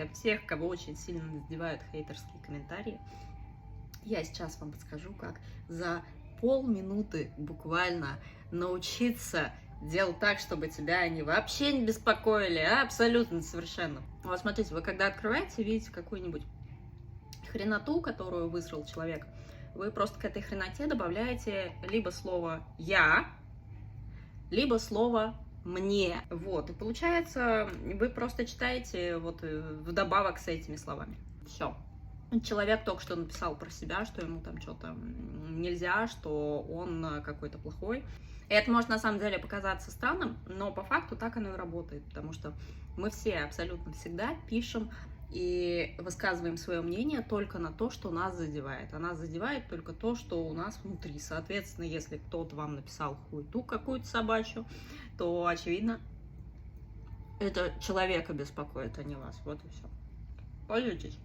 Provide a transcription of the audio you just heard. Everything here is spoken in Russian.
для всех, кого очень сильно задевают хейтерские комментарии. Я сейчас вам подскажу, как за полминуты буквально научиться делать так, чтобы тебя они вообще не беспокоили, абсолютно совершенно. Вот смотрите, вы когда открываете, видите какую-нибудь хреноту, которую высрал человек, вы просто к этой хреноте добавляете либо слово «я», либо слово «мне». Вот, и получается, вы просто читаете вот вдобавок с этими словами. Все. Человек только что написал про себя, что ему там что-то нельзя, что он какой-то плохой. И это может на самом деле показаться странным, но по факту так оно и работает, потому что мы все абсолютно всегда пишем и высказываем свое мнение только на то, что нас задевает. А нас задевает только то, что у нас внутри. Соответственно, если кто-то вам написал хуету какую-то собачью, то, очевидно, это человека беспокоит, а не вас. Вот и все. Пользуйтесь.